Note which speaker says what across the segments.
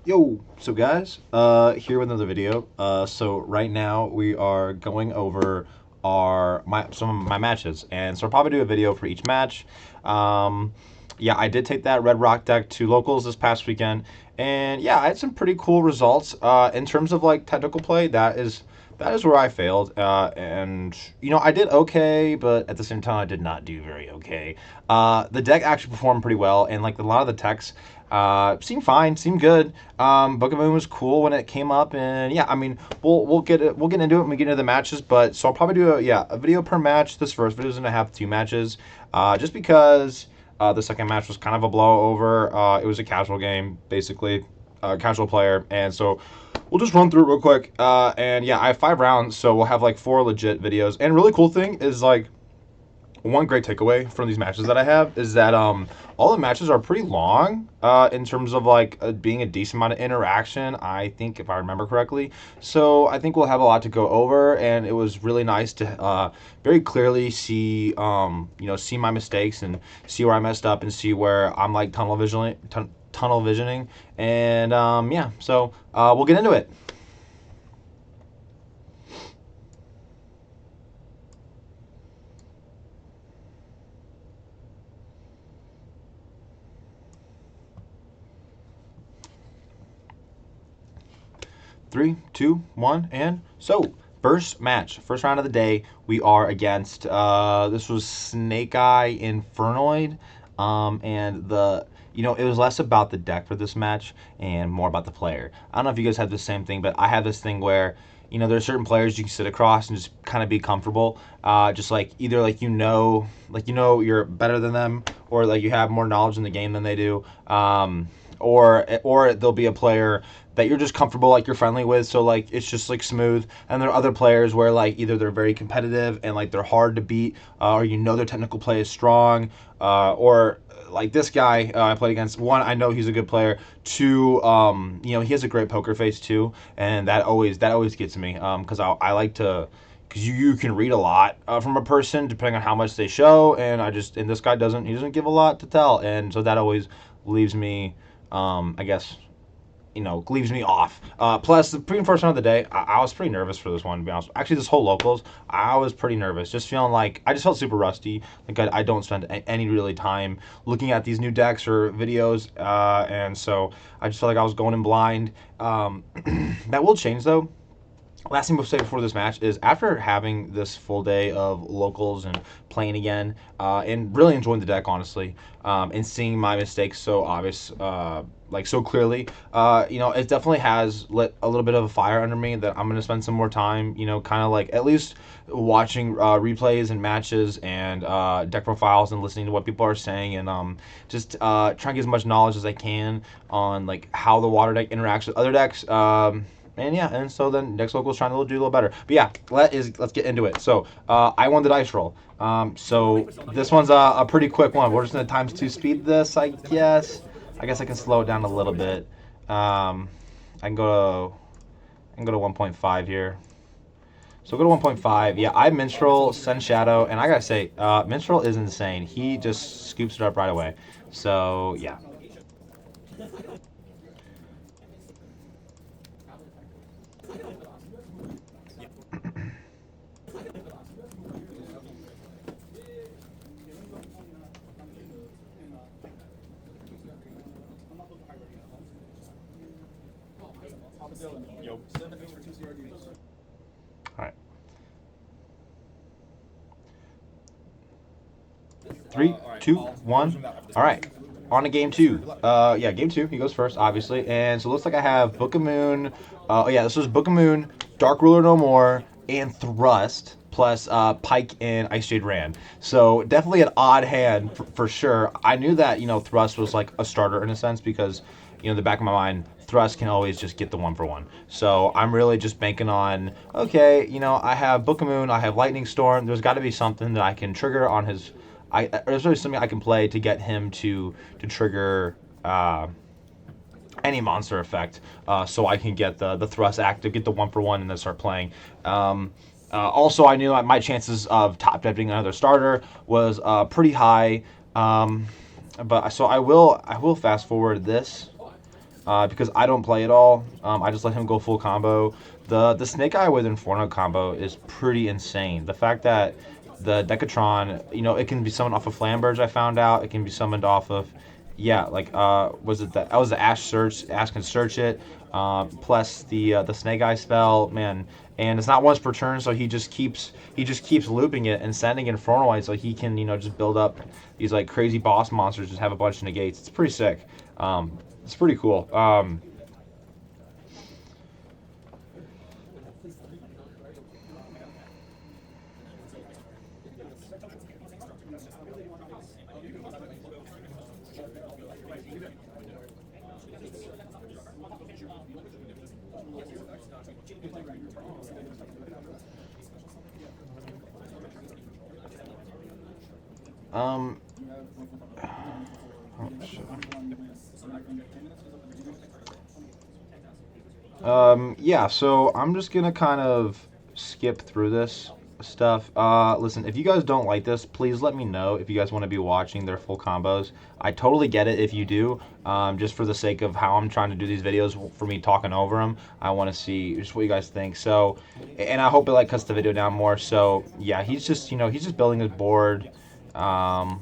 Speaker 1: Yo, so guys, here with another video. So right now we are going over some of my matches, and so I'll probably do a video for each match. Um, yeah, I did take that RedRock deck to locals this past weekend, and yeah, I had some pretty cool results. In terms of like technical play, that is where I failed, and I did okay, but at the same time I did not do very okay. The deck actually performed pretty well, and like a lot of the techs seemed fine, seemed good. Book of Moon was cool when it came up, and yeah, I mean, we'll get into it when we get into the matches. But so I'll probably do a video per match. This first video is gonna have 2 matches, just because the second match was kind of a blowover. It was a casual game, basically, casual player, and so we'll just run through it real quick. And yeah, I have 5 rounds, so we'll have like 4 legit videos. And really cool thing is like one great takeaway from these matches that I have is that all the matches are pretty long in terms of like being a decent amount of interaction, I think, if I remember correctly. So I think we'll have a lot to go over, and it was really nice to very clearly see see my mistakes and see where I messed up and see where I'm like tunnel visioning, and yeah, so we'll get into it. 3, 2, 1, and so first match, first round of the day, we are against this was Snake Eye Infernoid, and it was less about the deck for this match and more about the player. I don't know if you guys have the same thing, but I have this thing where there are certain players you can sit across and just kind of be comfortable, just like either you're better than them, or like you have more knowledge in the game than they do, or there'll be a player that you're just comfortable, like you're friendly with, so like it's just like smooth. And there are other players where like either they're very competitive and like they're hard to beat, or their technical play is strong, or like this guy I played against. One, I know he's a good player. Two, he has a great poker face too, and that always gets me, because I like to, because you can read a lot from a person depending on how much they show, and this guy doesn't give a lot to tell, and so that always leaves me, I guess, leaves me off. Plus, the first round of the day, I was pretty nervous for this one, to be honest. Actually, this whole locals, I was pretty nervous. Just feeling like I just felt super rusty. Like I don't spend any really time looking at these new decks or videos, and so I just felt like I was going in blind. That will change though. Last thing we'll say before this match is, after having this full day of locals and playing again, and really enjoying the deck, honestly, and seeing my mistakes so obvious, like so clearly, it definitely has lit a little bit of a fire under me that I'm going to spend some more time, kind of like at least watching replays and matches and deck profiles and listening to what people are saying, and just trying to get as much knowledge as I can on like how the water deck interacts with other decks. And yeah, and so then next local's trying to do a little better. But yeah, let's get into it. So I won the dice roll. So this one's a pretty quick one. We're just gonna times 2 speed this, I guess. I guess I can slow it down a little bit. I can go to 1.5 here. So go to 1.5. Yeah, I Minstrel, Send Shadow, and I gotta say, Minstrel is insane. He just scoops it up right away. So yeah. All right. 3, 2, 1. All right. On to game 2. Yeah, game 2. He goes first, obviously. And so it looks like I have Book of Moon. Oh yeah, this was Book of Moon, Dark Ruler No More, and Thrust, plus Pike and Ice Jade Rand. So definitely an odd hand for sure. I knew that Thrust was like a starter in a sense, because the back of my mind, Thrust can always just get the 1-for-1. So I'm really just banking on, okay, I have Book of Moon, I have Lightning Storm. There's got to be something that I can trigger on his. There's really something I can play to get him to trigger any monster effect, so I can get the thrust active, get the 1-for-1, and then start playing. Also, I knew my chances of top decking another starter was pretty high, but so I will fast forward this. because I don't play at all. I just let him go full combo. The Snake Eye with Inferno combo is pretty insane. The fact that the Decatron, it can be summoned off of Flamberge. I found out it can be summoned off of, yeah, like was it that was the Ash can search it, plus the Snake Eye spell, man, and it's not once per turn, so he just keeps looping it and sending Inferno Eye so he can just build up these like crazy boss monsters, just have a bunch of negates. It's pretty sick. It's pretty cool. Um, oh, shit. Yeah, so I'm just gonna kind of skip through this stuff. Listen, if you guys don't like this, please let me know if you guys want to be watching their full combos. I totally get it if you do. Just for the sake of how I'm trying to do these videos, for me talking over them, I want to see just what you guys think. So, and I hope it like cuts the video down more. So, yeah, he's just building his board. Um,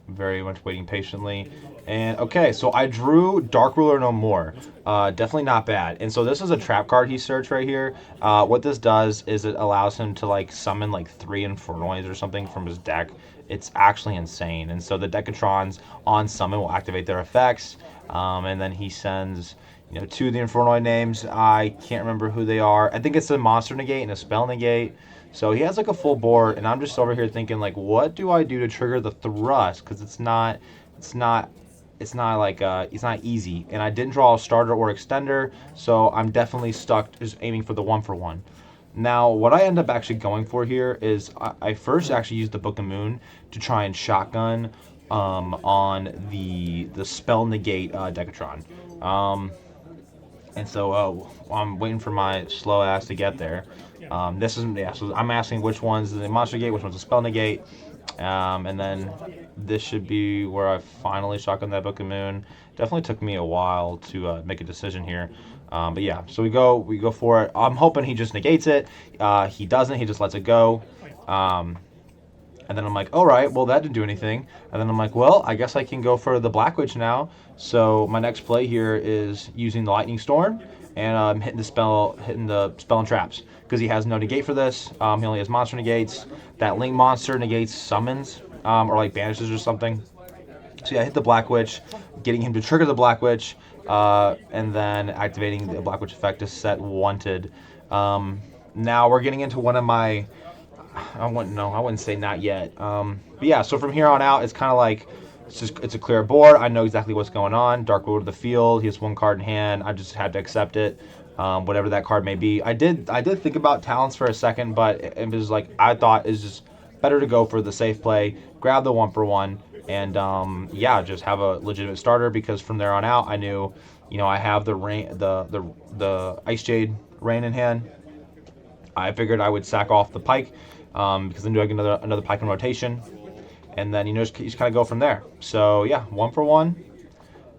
Speaker 1: very much waiting patiently. And okay, so I drew Dark Ruler No More. Definitely not bad. And so this is a trap card he searched right here. What this does is it allows him to like summon like 3 Infernoids or something from his deck. It's actually insane. And so the Decatrons on summon will activate their effects. And then he sends 2 of the Infernoid names. I can't remember who they are. I think it's a monster negate and a spell negate. So he has like a full board, and I'm just over here thinking like, what do I do to trigger the thrust? Because it's not easy, and I didn't draw a starter or extender, so I'm definitely stuck just aiming for the 1-for-1. Now, what I end up actually going for here is I first actually used the Book of Moon to try and shotgun on the spell negate Decatron. And so I'm waiting for my slow ass to get there. So I'm asking which one's the monster negate, which one's the spell negate, and then this should be where I finally shotgun that Book of Moon. Definitely took me a while to make a decision here, but yeah. So we go for it. I'm hoping he just negates it. He doesn't. He just lets it go. And then I'm like, all right, well, that didn't do anything. And then I'm like, well, I guess I can go for the Black Witch now. So my next play here is using the Lightning Storm and hitting the spell and traps because he has no negate for this. He only has monster negates. That Link monster negates summons or like banishes or something. So yeah, I hit the Black Witch, getting him to trigger the Black Witch, and then activating the Black Witch effect to set Wanted. Now we're getting into one of my... I wouldn't say not yet. But yeah, so from here on out, it's kind of like it's a clear board. I know exactly what's going on. Dark Ruler to the field. He has 1 card in hand. I just had to accept it, whatever that card may be. I did think about talents for a second, but it was like I thought it's just better to go for the safe play, grab the 1-for-1, and yeah, just have a legitimate starter because from there on out, I knew, I have the rain, the Ice Jade Rain in hand. I figured I would sack off the Pike. Because then do I get another Pike in rotation, and then just kind of go from there. So yeah, 1-for-1,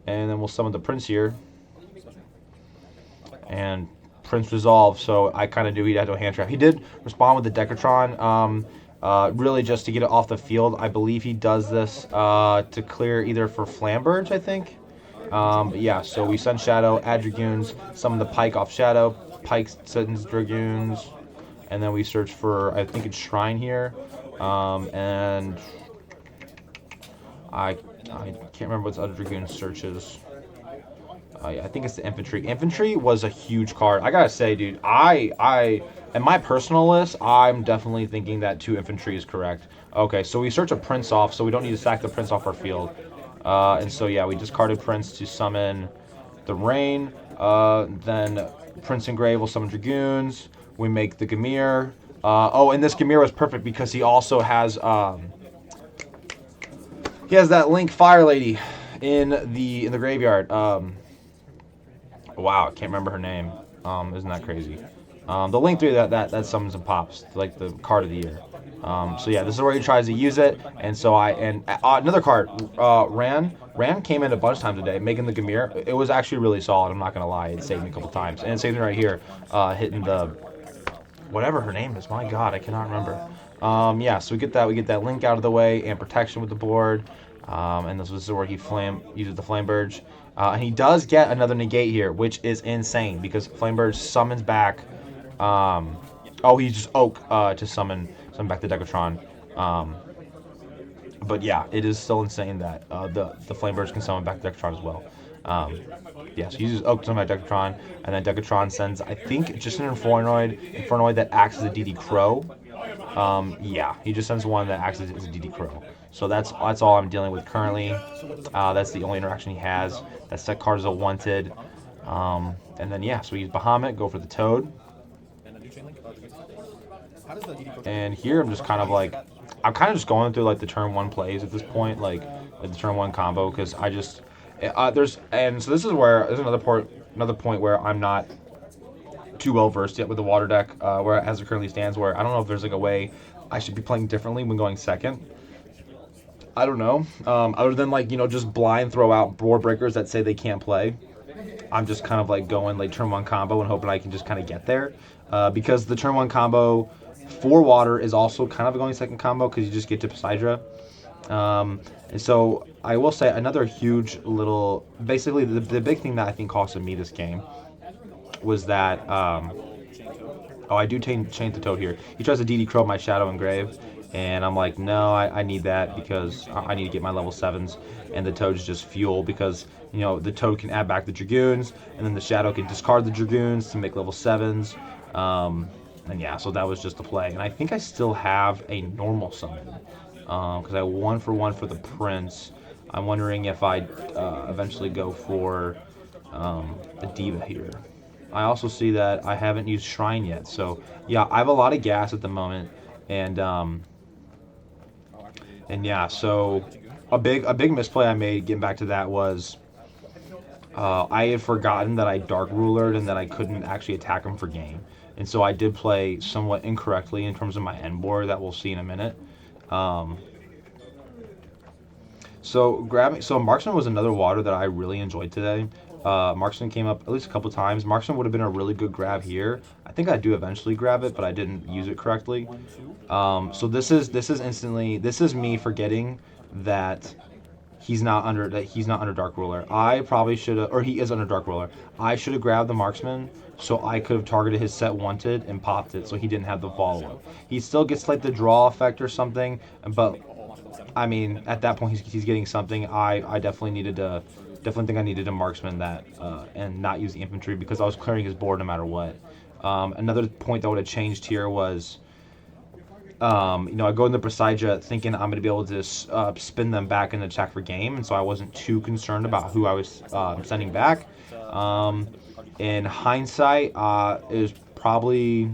Speaker 1: and then we'll summon the Prince here, and Prince resolve. So I kind of knew he'd have to hand trap. He did respond with the Decatron, really just to get it off the field. I believe he does this to clear either for Flamberge, I think. But yeah, so we send Shadow, add Dragoons, summon the Pike off Shadow. Pike sends Dragoons. And then we search for, I think it's Shrine here, and I can't remember what the other Dragoon searches. I think it's the Infantry. Infantry was a huge card. I gotta say, dude, in my personal list, I'm definitely thinking that 2 Infantry is correct. Okay, so we search a Prince off, so we don't need to sack the Prince off our field. And so yeah, we discarded Prince to summon the Rain. Then Prince Engrave will summon Dragoons. We make the Gamir. And this Gamir was perfect because he also has that Link Fire Lady in the graveyard. Wow, I can't remember her name. Isn't that crazy? The Link 3 that summons and pops, like the card of the year. So yeah, this is where he tries to use it, and so another card, Ran. Rand came in a bunch of times today, making the Gamir. It was actually really solid. I'm not gonna lie. It saved me a couple times, and it saved me right here, hitting the whatever her name is. My God, I cannot remember. Yeah, so we get that. We get that link out of the way and protection with the board. And this is where he uses the Flame Burge. And he does get another negate here, which is insane because Flame Burge summons back. Oh, he just Oak to summon back the Decatron. But yeah, it is still insane that the Flame Burge can summon back the Decatron as well. Yeah, so he uses Oak to summon back Decatron, and then Decatron sends, I think, just an Infernoid that acts as a DD Crow. Yeah, he just sends one that acts as a DD Crow. So that's all I'm dealing with currently. That's the only interaction he has. That set card is a wanted. And then yeah, so we use Bahamut, go for the Toad. And here I'm just kind of like, I'm kind of just going through like the turn one plays at this point, like the turn one combo, because I just so this is where there's another point where I'm not too well versed yet with the water deck, where as it currently stands, where I don't know if there's like a way I should be playing differently when going second. I don't know. Other than like, just blind throw out board breakers that say they can't play. I'm just kind of like going like turn one combo and hoping I can just kind of get there, because the turn one combo for water is also kind of a going second combo because you just get to Poseidra. And so I will say another huge little, basically the big thing that I think costed me this game was that, oh, I do change the Toad here. He tries to DD Crow my Shadow Engrave, and I'm like, no, I need that because I need to get my level 7s, and the Toad's just fuel because, the Toad can add back the Dragoons, and then the Shadow can discard the Dragoons to make level 7s. And yeah, so that was just the play. And I think I still have a normal summon, because I 1-for-1 for the Prince. I'm wondering if I eventually go for a Diva here. I also see that I haven't used Shrine yet, so yeah, I have a lot of gas at the moment, and yeah, so a big misplay I made getting back to that was I had forgotten that I Dark Rulered and that I couldn't actually attack him for game, and so I did play somewhat incorrectly in terms of my end board that we'll see in a minute. So Marksman was another water that I really enjoyed today. Marksman came up at least a couple times. Marksman would have been a really good grab here. I think I do eventually grab it, but I didn't use it correctly. So this is me forgetting that he's not under Dark Ruler. I probably should have, or he is under Dark Ruler. I should have grabbed the Marksman so I could have targeted his set wanted and popped it so he didn't have the follow-up. He still gets like the draw effect or something, but I mean at that point he's getting something. I definitely think I needed to Marksman that and not use the infantry because I was clearing his board no matter what. Another point that would have changed here was, I go into Poseidra thinking I'm going to be able to spin them back and attack for game, and so I wasn't too concerned about who I was sending back. In hindsight, is probably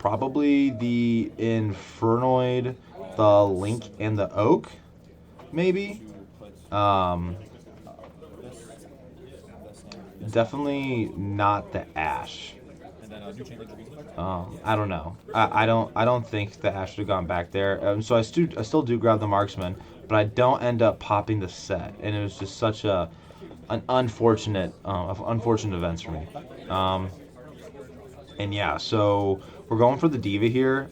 Speaker 1: the Infernoid, the Link, and the Oak, maybe. Definitely not the Ash. I don't know. I don't think the Ash should have gone back there. So I still do grab the Marksman, but I don't end up popping the set, and it was just such an unfortunate events for me. And yeah, so we're going for the Diva here.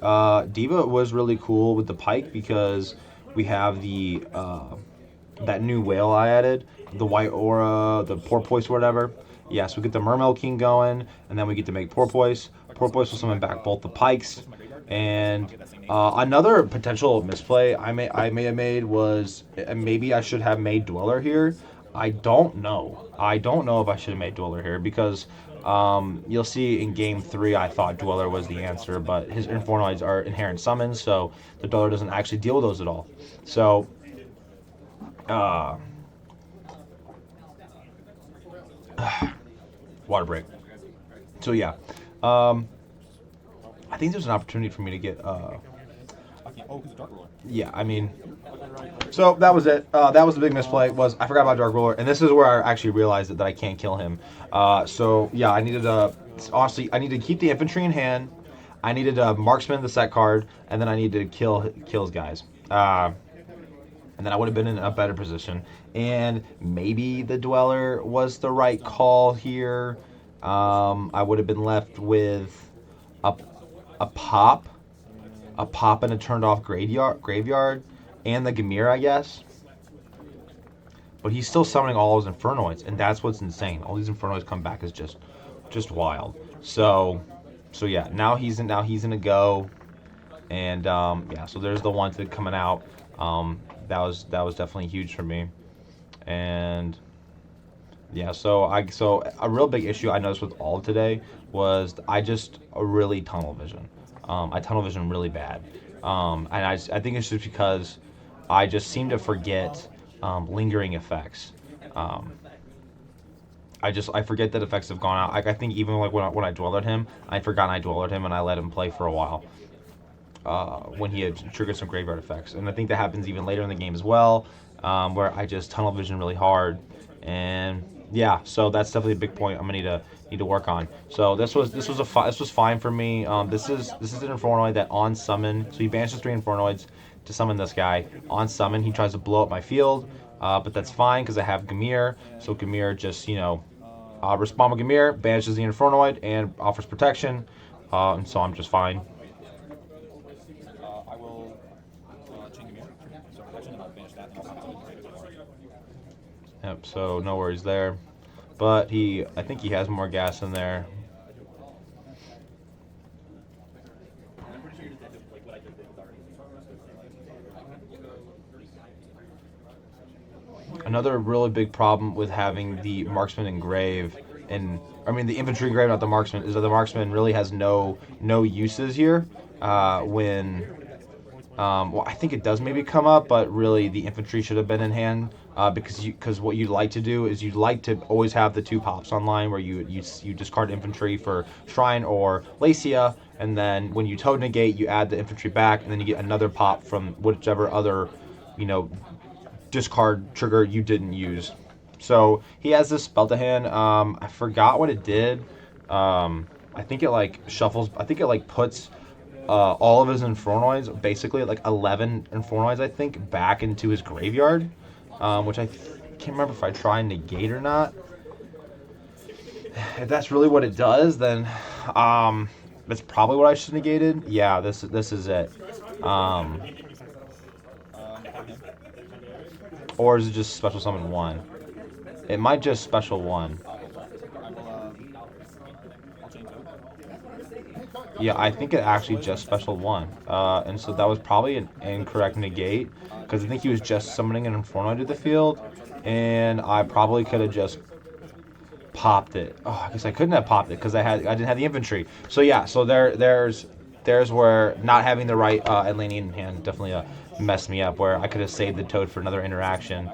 Speaker 1: Diva was really cool with the Pike because we have the that new whale I added, the white aura, the porpoise, whatever. Yeah, so we get the Mermail King going, and then we get to make porpoise. Porpoise will summon back both the Pikes, and another potential misplay I may have made was maybe I should have made Dweller here. I don't know. I don't know if I should have made Dweller here because you'll see in game 3 I thought Dweller was the answer, but his Infernoids are inherent summons, so the Dweller doesn't actually deal with those at all. So water break. So yeah, I think there's an opportunity for me to get. Yeah, I mean, so that was it. That was the big misplay. Was I forgot about Dark Ruler, and this is where I actually realized that I can't kill him. So yeah, I needed to honestly, I needed to keep the infantry in hand. I needed to Marksman the set card, and then I needed to kill his guys. And and then I would have been in a better position. And maybe the Dweller was the right call here. I would have been left with a, a pop, and a turned off graveyard, and the Gamir, I guess. But he's still summoning all his Infernoids, and that's what's insane. All these Infernoids come back is just wild. So yeah, now he's in a go, and yeah. So there's the Wanted coming out. That was definitely huge for me, and yeah. So a real big issue I noticed with all today was I just really tunnel vision. I tunnel vision really bad, and I think it's just because I just seem to forget lingering effects. Um, I forget that effects have gone out. I think even like when I dwell at him, I forgot I dwell at him and I let him play for a while. When he had triggered some graveyard effects, and I think that happens even later in the game as well, where I just tunnel vision really hard, and yeah, so that's definitely a big point I'm gonna need to work on. So this was fine for me. This is an Infernoid that on summon, so he banishes 3 Infernoids to summon this guy. On summon, he tries to blow up my field, but that's fine because I have Gamir. So Gamir just respond with Gamir, banishes the Infernoid, and offers protection, and so I'm just fine. Yep, so no worries there. But I think he has more gas in there. Another really big problem with having the marksman engrave, the infantry engrave, not the marksman, is that the marksman really has no uses here. Well, I think it does maybe come up, but really the infantry should have been in hand, because what you'd like to do is you'd like to always have the 2 pops online where you discard infantry for Shrine or Lacia, and then when you toad negate, you add the infantry back, and then you get another pop from whichever other, discard trigger you didn't use. So he has this spell to hand. I forgot what it did. I think it shuffles. I think it puts all of his Infernoids, basically 11 Infernoids, I think, back into his graveyard, which I can't remember if I try and negate or not. If that's really what it does, then that's probably what I should have negated. Yeah, this is it. Or is it just special summon 1? It might just special 1. Yeah, I think it actually just special 1. And so that was probably an incorrect negate, because I think he was just summoning an Inferno to the field, and I probably could have just popped it. Oh, I guess I couldn't have popped it because I didn't have the infantry. So yeah, so there's where not having the right Atlantean in hand definitely messed me up, where I could have saved the Toad for another interaction.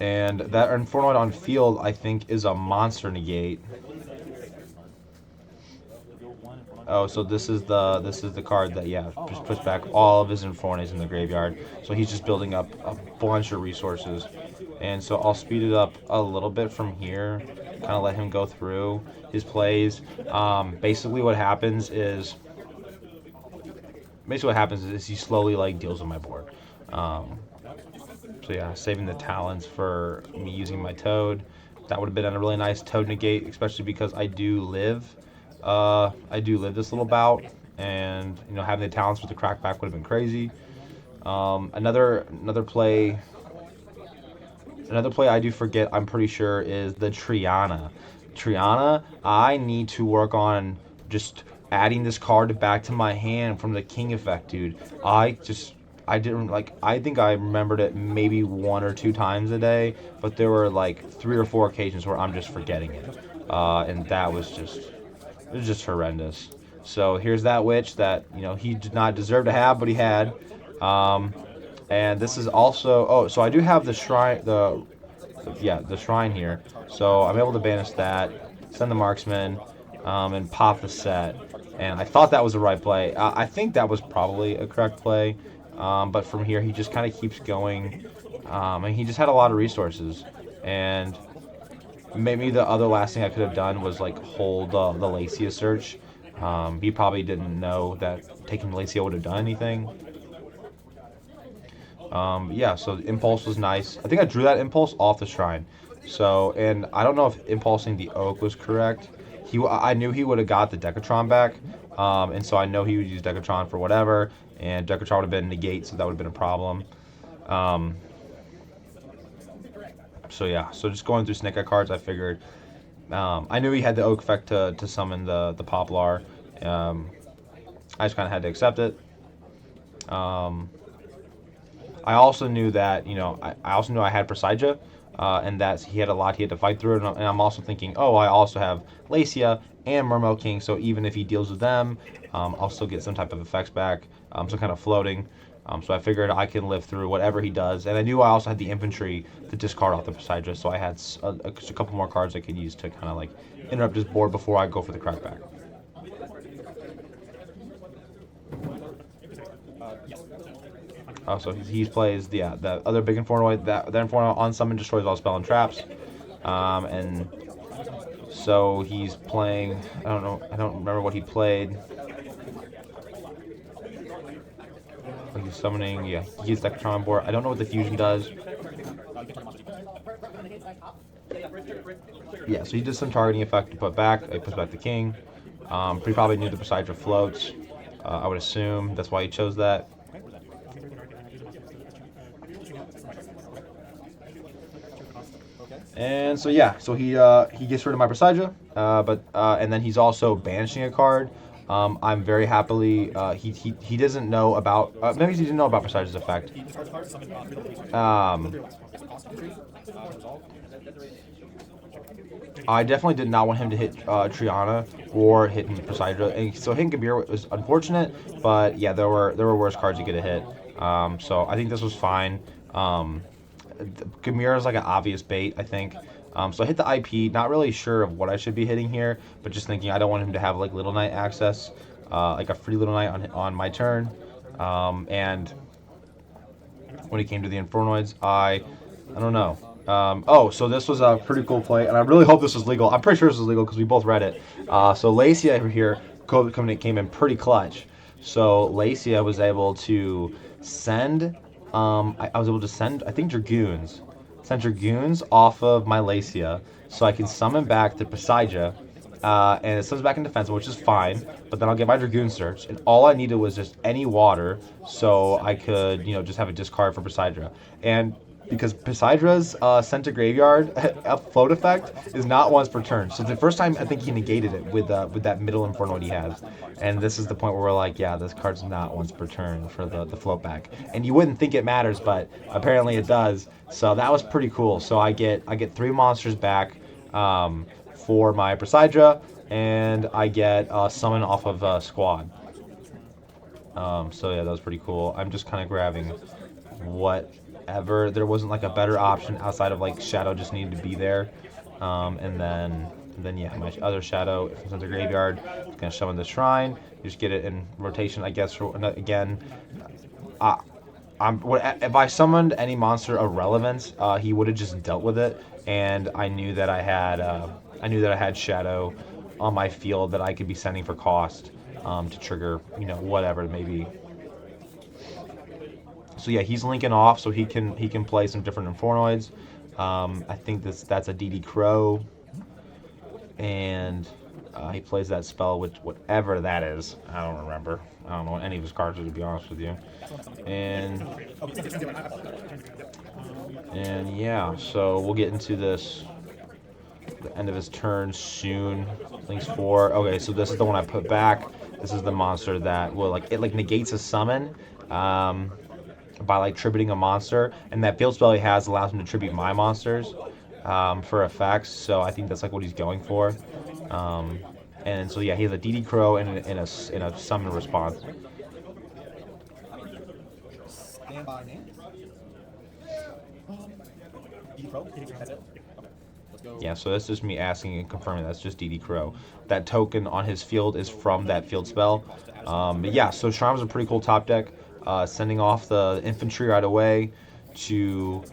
Speaker 1: And that Infernoid on field, I think, is a monster negate. Oh, so this is the card that, yeah, just puts back all of his Infernoids in the graveyard. So he's just building up a bunch of resources. And so I'll speed it up a little bit from here, kind of let him go through his plays. Basically what happens is he slowly deals with my board. So yeah, saving the talents for me using my Toad. That would have been a really nice Toad negate, especially because I do live this little bout, and having the talents with the crackback would have been crazy. Another play I do forget, I'm pretty sure, is the Triana. I need to work on just adding this card back to my hand from the King effect, dude. I think I remembered it maybe 1 or 2 times a day, but there were 3 or 4 occasions where I'm just forgetting it, and that was just horrendous. So here's that witch that he did not deserve to have, but he had. And this is also, so I do have the shrine, the shrine here. So I'm able to banish that, send the marksman, and pop the set. And I thought that was the right play. I think that was probably a correct play. But from here, he just kind of keeps going. And he just had a lot of resources. And maybe the other last thing I could have done was hold the Lacia search. He probably didn't know that taking Lacia would have done anything. Yeah, so the impulse was nice. I think I drew that impulse off the shrine. So, and I don't know if impulsing the oak was correct. I knew he would have got the Decatron back, and so I know he would use Decatron for whatever, and Decatron would have been negate, so that would have been a problem. Um, so yeah, so just going through Snake Eye cards, I figured I knew he had the oak effect to summon the Poplar. I just kind of had to accept it. I also knew that, I also knew I had Presija, and that he had a lot he had to fight through. And I'm also thinking, oh, I also have Lacia and Mermail King, so even if he deals with them, I'll still get some type of effects back, some kind of floating. So I figured I can live through whatever he does. And I knew I also had the infantry to discard off the Presija, so I had a couple more cards I could use to kind of like interrupt his board before I go for the crackback. So he plays the other big Infernoid. That Inferno on summon destroys all spell and traps, and so he's playing. I don't remember what he played. Like he's summoning. Yeah, he gets Decatron on board. I don't know what the fusion does. Yeah, so he did some targeting effect to put back. He puts back the king. He probably knew the Presija floats. I would assume that's why he chose that. And so yeah, so he gets rid of my Presija, and then he's also banishing a card. I'm very happily he doesn't know about maybe he didn't know about Presija's effect. I definitely did not want him to hit Triana or hitting Presija, and so hitting Kabir was unfortunate, but yeah, there were worse cards he could have hit. So I think this was fine. Gamira is like an obvious bait, I think. So I hit the IP, not really sure of what I should be hitting here, but just thinking I don't want him to have like Little Knight access, like a free Little Knight on my turn. And when it came to the Infernoids, I don't know. So this was a pretty cool play, and I really hope this was legal. I'm pretty sure this was legal because we both read it. So Lacia over here came in pretty clutch. So Lacia was able to send. I was able to send, I think, Dragoons. Send Dragoons off of my Lacia, so I can summon back the Presija, and it summons back in defense, which is fine. But then I'll get my Dragoon search, and all I needed was just any water, so I could, just have a discard for Presija. And because Presidra's sent to graveyard a float effect is not once per turn. So the first time I think he negated it with that middle Infernoid he has, and this is the point where we're like, yeah, this card's not once per turn for the float back. And you wouldn't think it matters, but apparently it does. So that was pretty cool. So I get 3 monsters back for my Presidra, and I get summon off of squad. So yeah, that was pretty cool. I'm just kind of grabbing whatever. There wasn't like a better option outside of like Shadow just needed to be there. And then yeah, my other Shadow, if it's in the graveyard, it's gonna summon the shrine. You just get it in rotation, I guess. Again, if I summoned any monster of relevance, he would have just dealt with it. And I knew that I had Shadow on my field that I could be sending for cost to trigger, whatever it may be. So yeah, he's linking off, so he can play some different Infernoids. I think that's a DD Crow, and he plays that spell, which whatever that is. I don't remember. I don't know what any of his cards are, to be honest with you. And yeah, so we'll get into this. The end of his turn soon. Links 4. Okay, so this is the one I put back. This is the monster that will it negates a summon. By like tributing a monster, and that field spell he has allows him to tribute my monsters for effects. So I think that's like what he's going for. And so yeah, he has a DD Crow and a summon response. Yeah, so that's just me asking and confirming that's just DD Crow. That token on his field is from that field spell. But yeah, so Shrine was a pretty cool top deck. Sending off the infantry right away to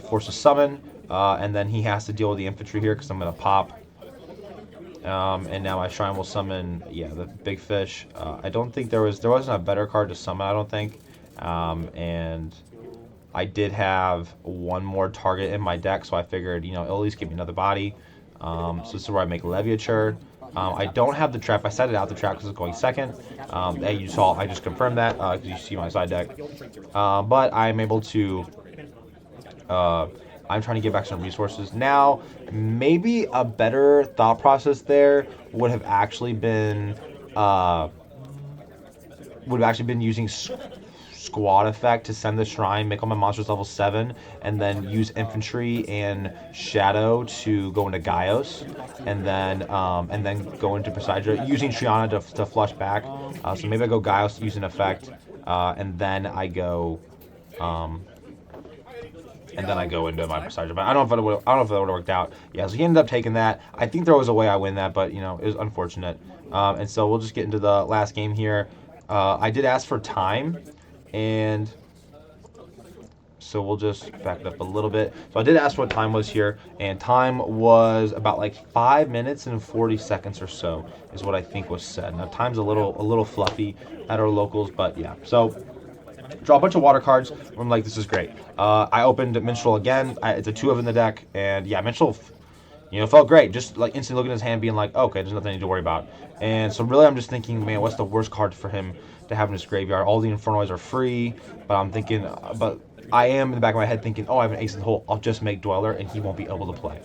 Speaker 1: force a summon, and then he has to deal with the infantry here because I'm gonna pop. And now my Shrine will summon, the big fish. I don't think there wasn't a better card to summon. I don't think, and I did have one more target in my deck, so I figured, it'll at least give me another body. So this is where I make Leviature. I don't have the trap. I set it out the trap because it's going second. You saw, I just confirmed that because you see my side deck. But I'm able to. I'm trying to get back some resources now. Maybe a better thought process there would have actually been using squad effect to send the shrine, make all my monsters level 7, and then use infantry and shadow to go into Gaios, and then go into Presagia using Triana to flush back. So maybe I go Gaios, use an effect, and then I go into my Presagia. But I don't know if that would have worked out. Yeah, so he ended up taking that. I think there was a way I win that, but it was unfortunate. And so we'll just get into the last game here. I did ask for time, and so we'll just back it up a little bit. So I did ask what time was here, and time was about like 5 minutes and 40 seconds or so is what I think was said. Now time's a little fluffy at our locals, but yeah. So draw a bunch of water cards. I'm like, this is great. I opened Minstrel again. It's a 2 of in the deck, and yeah, Minstrel, felt great. Just like instantly looking at his hand, being like, okay, there's nothing I need to worry about. And so really, I'm just thinking, man, what's the worst card for him to have in his graveyard? All the Infernoids are free, but I'm thinking, but I am in the back of my head thinking, oh, I have an ace in the hole. I'll just make Dweller, and he won't be able to play.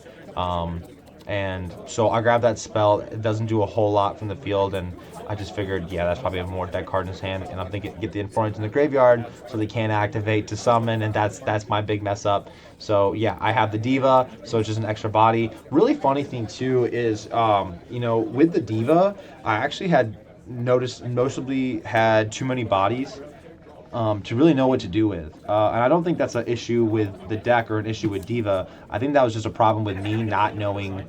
Speaker 1: And so I grabbed that spell. It doesn't do a whole lot from the field, and I just figured, yeah, that's probably a more dead card in his hand. And I'm thinking, get the Infernoids in the graveyard so they can't activate to summon, and that's my big mess up. So yeah, I have the Diva, so it's just an extra body. Really funny thing too is, with the Diva, I actually had noticeably had too many bodies to really know what to do with. And I don't think that's an issue with the deck or an issue with Diva. I think that was just a problem with me not knowing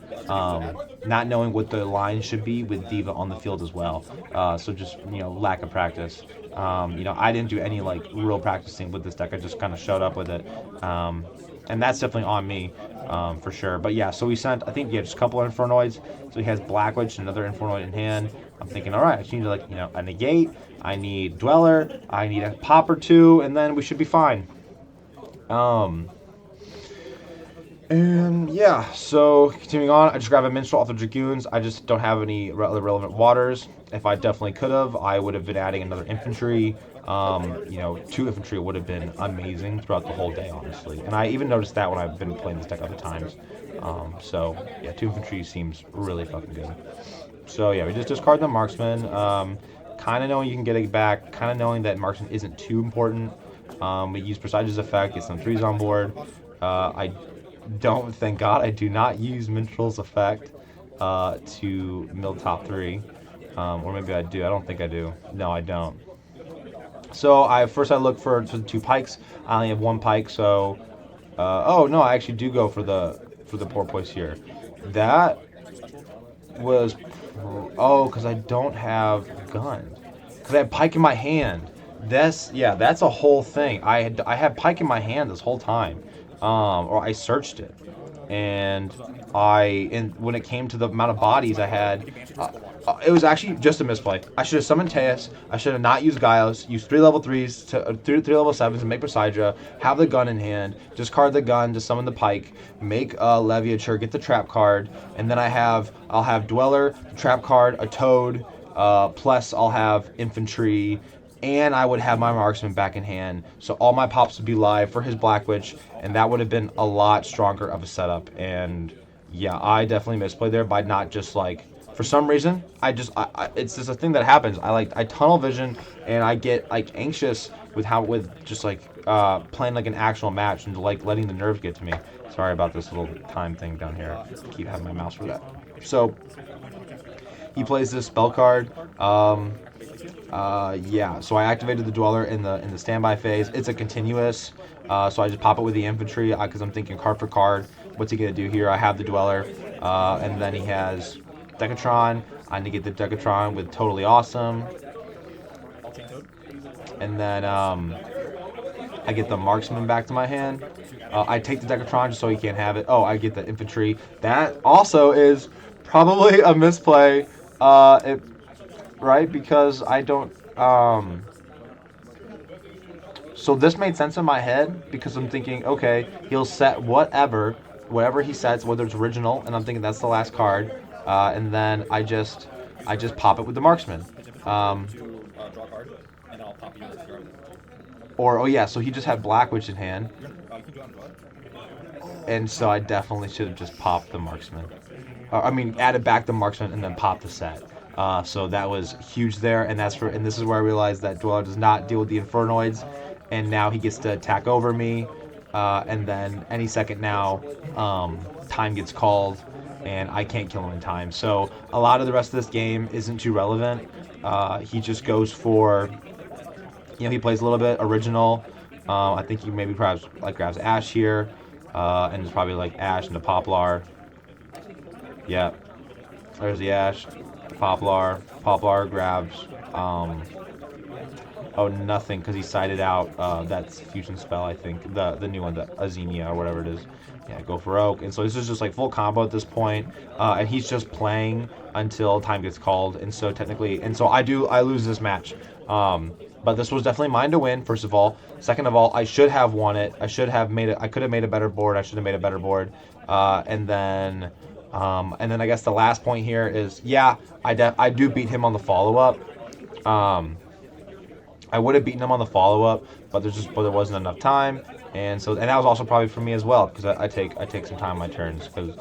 Speaker 1: what the line should be with Diva on the field as well. So just, lack of practice. I didn't do any real practicing with this deck. I just kind of showed up with it. And that's definitely on me, for sure. But yeah, so we sent, I think, just a couple of Infernoids. So he has Black Witch, another Infernoid in hand. I'm thinking, all right, I just need to, a negate. I need Dweller. I need a pop or two, and then we should be fine. And yeah, so continuing on, I just grab a Minstrel off the Dragoons. I just don't have any relevant waters. If I definitely could have, I would have been adding another infantry. 2 infantry would have been amazing throughout the whole day, honestly. And I even noticed that when I've been playing this deck other times. So yeah, 2 infantry seems really fucking good. So yeah, we just discard the Marksman. Kind of knowing you can get it back. Kind of knowing that Marksman isn't too important. We use Presagia's effect, get some 3s on board. Thank God, I do not use Minstrel's effect to mill top 3. Or maybe I do. I don't think I do. No, I don't. So I look for 2 pikes. I only have 1 pike, so oh no, I actually do go for the porpoise here. That was because I don't have guns. Because I have pike in my hand. That's a whole thing. I had pike in my hand this whole time. Or I searched it, and when it came to the amount of bodies I had, it was actually just a misplay. I should have summoned Teus. I should have not used Gaios. Used 3 level 3s to 3 level 7s to make Presagia. Have the gun in hand. Discard the gun to summon the pike. Make Leviature. Get the trap card, and then I'll have Dweller, trap card, a Toad. Plus I'll have infantry. And I would have my Marksman back in hand, so all my pops would be live for his Black Witch, and that would have been a lot stronger of a setup. And yeah, I definitely misplayed there by not just for some reason, it's just a thing that happens. I tunnel vision, and I get anxious with playing an actual match and letting the nerves get to me. Sorry about this little time thing down here. I keep having my mouse for that. So he plays this spell card. So I activated the Dweller in the standby phase. It's a continuous, so I just pop it with the infantry because I'm thinking card for card. What's he gonna do here? I have the Dweller, and then he has Decatron. I negate the Decatron with Totally Awesome, and then I get the Marksman back to my hand. I take the Decatron just so he can't have it. Oh, I get the infantry. That also is probably a misplay. Right, because I don't So this made sense in my head because I'm thinking, okay, he'll set whatever he sets, whether it's original, and I'm thinking that's the last card, and then I just pop it with the marksman. Or oh yeah, so he just had Black Witch in hand, and so I definitely should have just popped the marksman. I mean, added back the marksman and then popped the set. So that was huge there, and this is where I realized that Dweller does not deal with the Infernoids, and now he gets to attack over me, and then any second now, time gets called, and I can't kill him in time. So a lot of the rest of this game isn't too relevant. He just goes for, he plays a little bit original. I think he maybe perhaps like grabs Ash here, and it's probably like Ash into Poplar. Yeah, there's the Ash, Poplar. Poplar grabs. Oh, nothing, because he sided out. That's fusion spell, I think. The new one, the Azenia or whatever it is. Yeah, go for Oak. And so this is just like full combo at this point. And he's just playing until time gets called. And so technically, I lose this match. But this was definitely mine to win, first of all. Second of all, I should have won it. I could have made a better board. I should have made a better board. And then I guess the last point here is, yeah, I do beat him on the follow-up. I would have beaten him on the follow-up, but there wasn't enough time, and that was also probably for me as well, because I take some time on my turns, because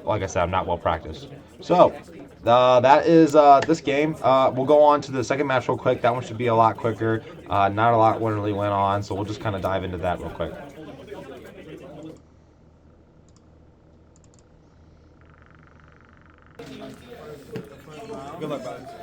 Speaker 1: like I said, I'm not well practiced. So that is this game. We'll go on to the second match real quick. That one should be a lot quicker. Not a lot really went on, so we'll just kind of dive into that real quick.
Speaker 2: Good luck, guys.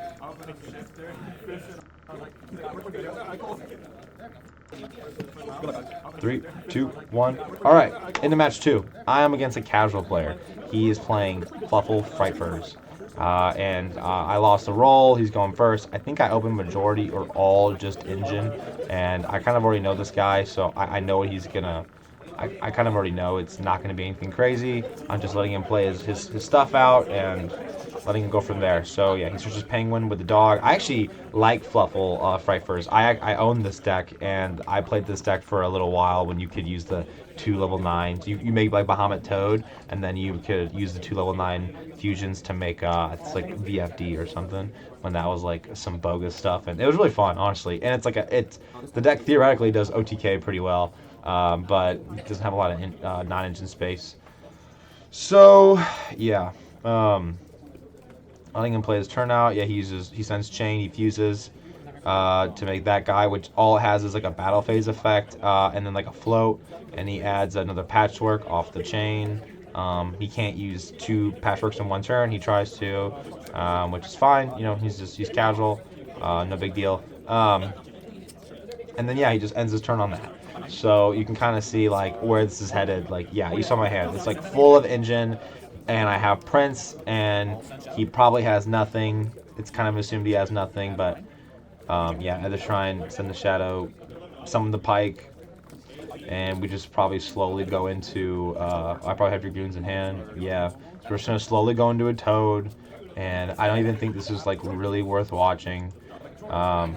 Speaker 1: 3, 2, 1. All right, into match 2. I am against a casual player. He is playing Fluffle Frightfurs. And I lost the roll. He's going first. I think I opened majority or all just engine, and I kind of already know this guy, so I know what he's gonna. I kind of already know it's not going to be anything crazy. I'm just letting him play his stuff out and letting him go from there. So yeah, he switches Penguin with the dog. I actually like Fluffle Frightfurs. I own this deck, and I played this deck for a little while when you could use the 2 level 9s. You make like Bahamut Toad, and then you could use the 2 level 9 fusions to make it's like VFD or something, when that was like some bogus stuff, and it was really fun, honestly. And it's the deck theoretically does OTK pretty well. But it doesn't have a lot of non-engine space. So, yeah. Letting him play his turn out. Yeah, he sends Chain, he fuses to make that guy, which all it has is like a battle phase effect, and then like a float, and he adds another Patchwork off the Chain. He can't use 2 Patchworks in one turn. He tries to, which is fine. He's casual, no big deal. And then yeah, he just ends his turn on that. So you can kind of see like where this is headed. Like, yeah, you saw my hand. It's like full of engine, and I have Prince, and he probably has nothing. It's kind of assumed he has nothing, but yeah, either Shrine, send the Shadow, summon the Pike, and we just probably slowly go into. I probably have Dragoons in hand. Yeah, so we're just gonna slowly go into a Toad, and I don't even think this is like really worth watching.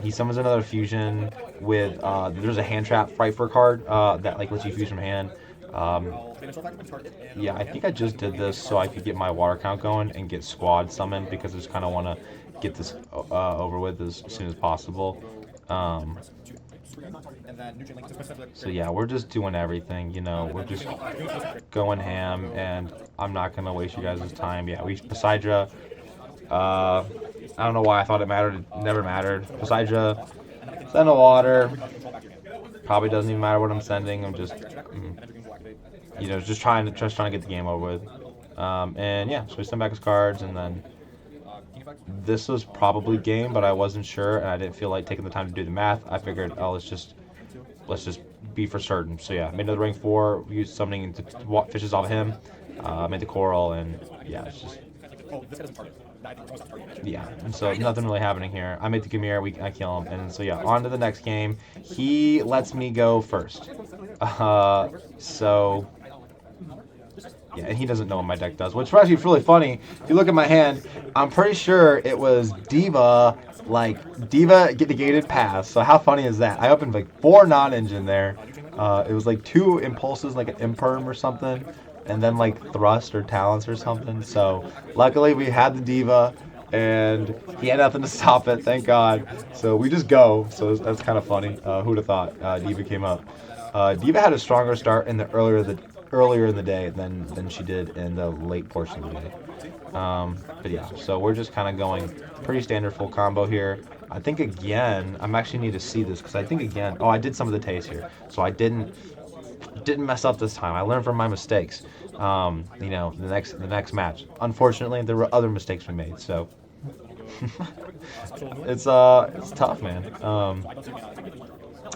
Speaker 1: He summons another fusion with there's a hand trap Frightfur card that like lets you fuse from hand. Yeah, I think I just did this so I could get my water count going and get squad summoned, because I just kind of want to get this over with as soon as possible. So yeah, we're just doing everything, we're just going ham, and I'm not gonna waste you guys' time. Yeah, we Poseidra. I don't know why I thought it mattered. It never mattered. Poseidra, send a water. Probably doesn't even matter what I'm sending. I'm just, just trying to get the game over with. And yeah, so we send back his cards, and then this was probably game, but I wasn't sure, and I didn't feel like taking the time to do the math. I figured, oh, let's just be for certain. So yeah, made another rank 4. Used summoning to fishes off him. Made the coral, and yeah, it's just. Yeah, and so nothing really happening here. I make the Gamir, I kill him, and so yeah, on to the next game. He lets me go first. So Yeah, and he doesn't know what my deck does, which actually is really funny. If you look at my hand, I'm pretty sure it was Diva get negated pass. So how funny is that? I opened like 4 non-engine there. It was like 2 impulses, like an imperm or something, and then like thrust or talents or something. So luckily we had the Diva, and he had nothing to stop it. Thank God. So we just go. So that's kind of funny. Who'd have thought Diva came up? Diva had a stronger start in the earlier in the day than she did in the late portion of the day. But yeah, so we're just kind of going pretty standard full combo here. I think again, I'm actually need to see this because I think again, oh, I did some of the taste here, so I didn't mess up this time. I learned from my mistakes. The next match. Unfortunately, there were other mistakes we made, so it's tough, man.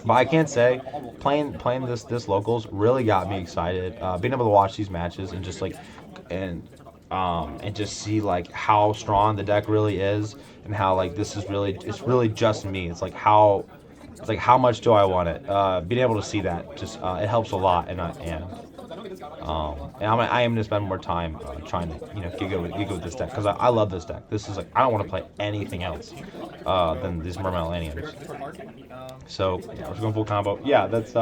Speaker 1: But I can't say playing this locals really got me excited. Being able to watch these matches and just like and just see like how strong the deck really is and how like it's really just me. It's like how much do I want it? Being able to see that just it helps a lot, and I am gonna spend more time trying to get good with this deck because I love this deck. This is like I don't want to play anything else than these Mermail Atlanteans. So yeah, we're going full combo. Yeah, that's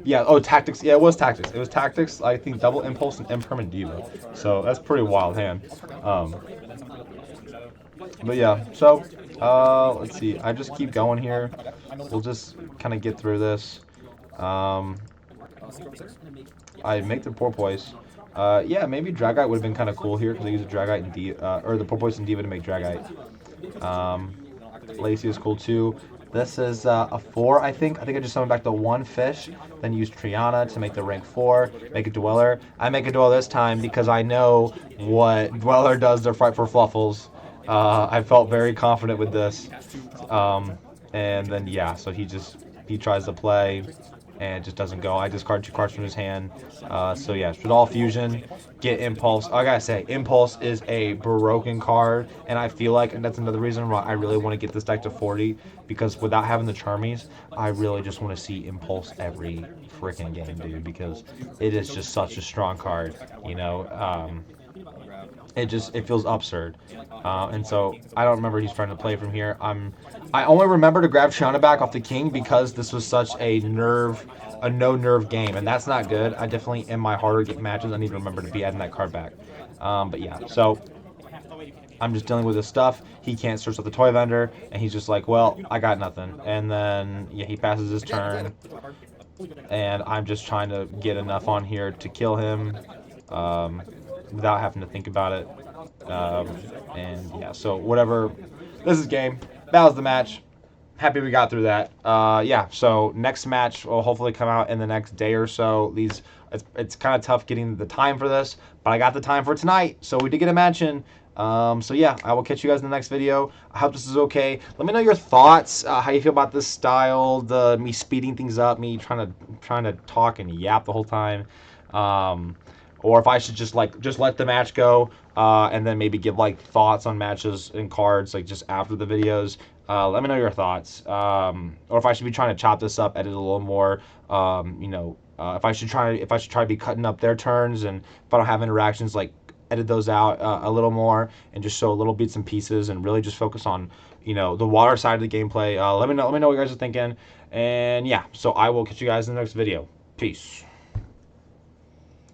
Speaker 1: yeah. Oh, tactics. Yeah, it was tactics. It was tactics. I think double impulse and impermanent diva. So that's pretty wild hand. Um, but yeah. So let's see. I just keep going here. We'll just kind of get through this. Um, I make the porpoise. Yeah, maybe Dragite would have been kind of cool here because I use a Dragite and or the porpoise and diva to make Dragite. Lacey is cool too. This is a 4, I think. I think I just summoned back the 1 fish, then use Triana to make the rank 4, make a Dweller. I make a Dweller this time because I know what Dweller does to fight for Fluffles. I felt very confident with this. And then, yeah, so he tries to play and it just doesn't go. I discard 2 cards from his hand. So yeah, should all fusion, get Impulse. I gotta say, Impulse is a broken card, and I feel like that's another reason why I really want to get this deck to 40, because without having the Charmies, I really just want to see Impulse every freaking game, dude, because it is just such a strong card, you know. It feels absurd, and so I don't remember he's trying to play from here. I only remember to grab Triana back off the king because this was such a no nerve game, and that's not good. I definitely in my harder game matches I need to remember to be adding that card back. But yeah, so I'm just dealing with this stuff. He can't search out the toy vendor, and he's just like, well, I got nothing. And then yeah, he passes his turn, and I'm just trying to get enough on here to kill him. Without having to think about it. And yeah, so whatever. This is game. That was the match. Happy we got through that. Yeah, so next match will hopefully come out in the next day or so. It's kind of tough getting the time for this, but I got the time for tonight, so we did get a match in. So yeah, I will catch you guys in the next video. I hope this is okay. Let me know your thoughts, how you feel about this style, me speeding things up, me trying to talk and yap the whole time. Or if I should just let the match go, and then maybe give like thoughts on matches and cards like just after the videos. Let me know your thoughts. Or if I should be trying to chop this up, edit a little more. If I should try to be cutting up their turns, and if I don't have interactions, like edit those out a little more and just show little bits and pieces and really just focus on the water side of the gameplay. Let me know what you guys are thinking. And yeah, so I will catch you guys in the next video. Peace.